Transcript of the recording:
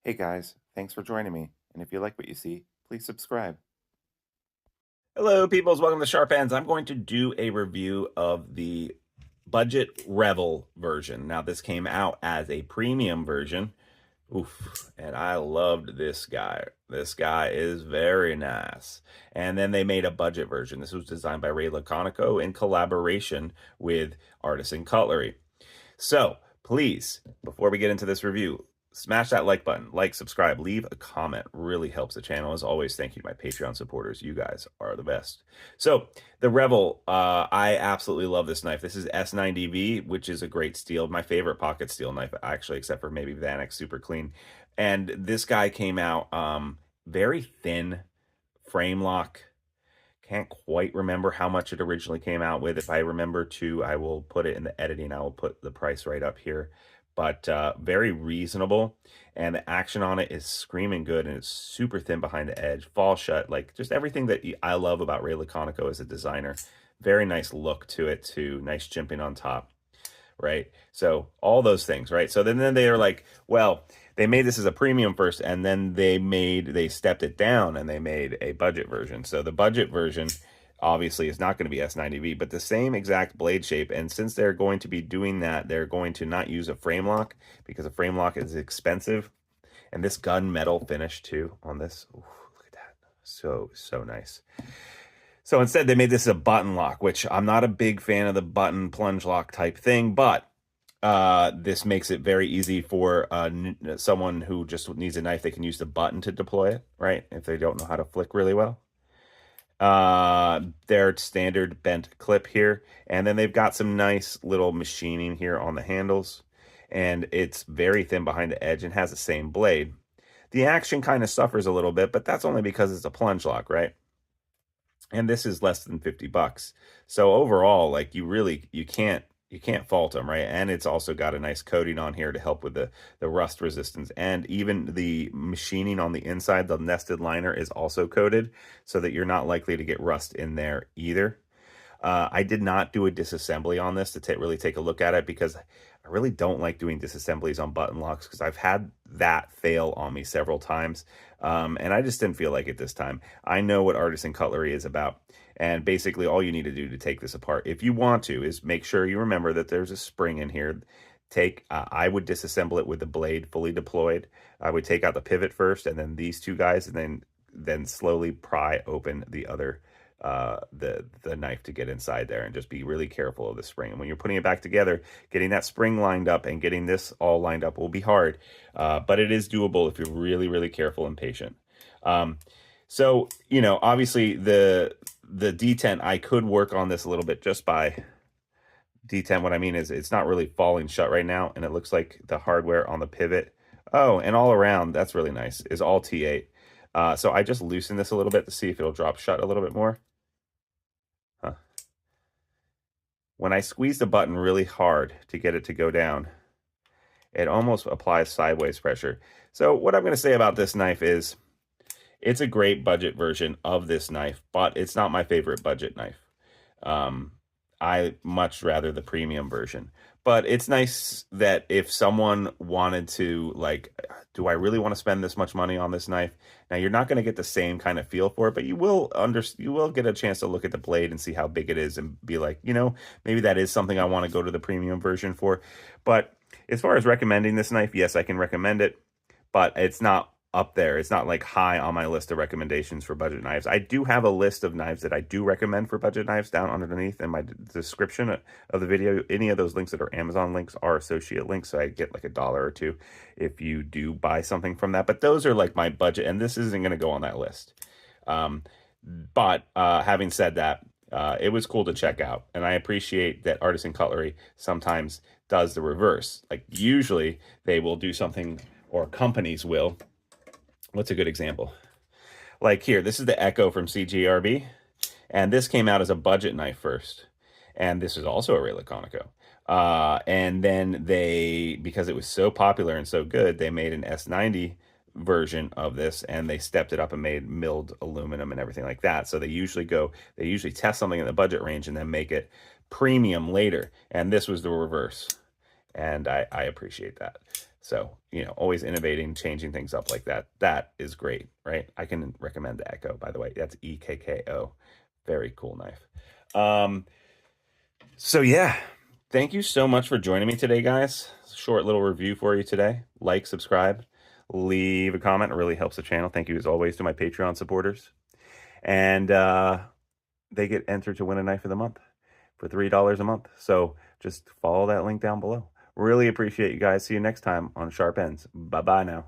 Hey guys, thanks for joining me. And if you like what you see, please subscribe. Hello, peoples. Welcome to Sharp Ends. I'm going to do a review of the Budget Revel version. Now, this came out as a premium version. Oof, and I loved this guy. This guy is very nice. And then they made a budget version. This was designed by Ray Laconico in collaboration with Artisan Cutlery. So, please, before we get into this review, smash that like button, subscribe, leave a comment. Really helps the channel. As always, thank you to my Patreon supporters. You guys are the best. So the Revel, I absolutely love this knife. This is S90V, which is a great steel. My favorite pocket steel knife, actually, except for maybe Vanek Super Clean. And this guy came out very thin frame lock. Can't quite remember how much it originally came out with. If I remember to, I will put it in the editing. I will put the price right up here. But very reasonable. And the action on it is screaming good. And it's super thin behind the edge. Fall shut. Like just everything that I love about Ray Laconico as a designer. Very nice look to it too. Nice jimping on top. Right? So all those things, right? So then they are like, well, they made this as a premium first, and then they stepped it down and they made a budget version. So the budget version obviously is not going to be S90V, but the same exact blade shape. And since they're going to be doing that, they're going to not use a frame lock because a frame lock is expensive. And this gunmetal finish too on this. Ooh, look at that. So nice. So instead, they made this a button lock, which I'm not a big fan of the button plunge lock type thing, but this makes it very easy for someone who just needs a knife. They can use the button to deploy it, right? If they don't know how to flick really well. Their standard bent clip here. And then they've got some nice little machining here on the handles. And it's very thin behind the edge and has the same blade. The action kind of suffers a little bit, but that's only because it's a plunge lock, right? And this is less than 50 bucks. So overall, like you can't fault them, right? And it's also got a nice coating on here to help with the rust resistance. And even the machining on the inside, the nested liner is also coated so that you're not likely to get rust in there either. I did not do a disassembly on this to really take a look at it because I really don't like doing disassemblies on button locks because I've had that fail on me several times. And I just didn't feel like it this time. I know what Artisan Cutlery is about. And basically all you need to do to take this apart, if you want to, is make sure you remember that there's a spring in here. I would disassemble it with the blade fully deployed. I would take out the pivot first and then these two guys and then slowly pry open the other the knife to get inside there, and just be really careful of the spring. And when you're putting it back together, getting that spring lined up and getting this all lined up will be hard, but it is doable if you're really careful and patient. So you know, obviously the detent, I could work on this a little bit just by detent. What I mean is it's not really falling shut right now, and it looks like the hardware on the pivot, oh, and all around, that's really nice, is all T8. So I just loosen this a little bit to see if it'll drop shut a little bit more. When I squeeze the button really hard to get it to go down, it almost applies sideways pressure. So what I'm going to say about this knife is it's a great budget version of this knife, but it's not my favorite budget knife. I much rather the premium version. But it's nice that if someone wanted to, like, do I really want to spend this much money on this knife? Now, you're not going to get the same kind of feel for it, but you will get a chance to look at the blade and see how big it is and be like, you know, maybe that is something I want to go to the premium version for. But as far as recommending this knife, yes, I can recommend it, but it's not up there. It's not like high on my list of recommendations for budget knives. I do have a list of knives that I do recommend for budget knives down underneath in my description of the video. Any of those links that are Amazon links are associate links, so I get like $1 or $2 if you do buy something from that. But those are like my budget, and this isn't going to go on that list. But having said that, it was cool to check out, and I appreciate that Artisan Cutlery sometimes does the reverse. Like usually they will do something, or companies will. What's a good example? Like here, this is the Echo from CGRB, and this came out as a budget knife first, and this is also a Ray Laconico. And then because it was so popular and so good, they made an S90 version of this, and they stepped it up and made milled aluminum and everything like that. So they usually test something in the budget range and then make it premium later. And this was the reverse, and I appreciate that. So, always innovating, changing things up like that. That is great, right? I can recommend the Echo, by the way. That's EKKO. Very cool knife. So yeah, thank you so much for joining me today, guys. Short little review for you today. Like, subscribe, leave a comment. It really helps the channel. Thank you as always to my Patreon supporters. And they get entered to win a knife of the month for $3 a month. So just follow that link down below. Really appreciate you guys. See you next time on Sharp Ends. Bye-bye now.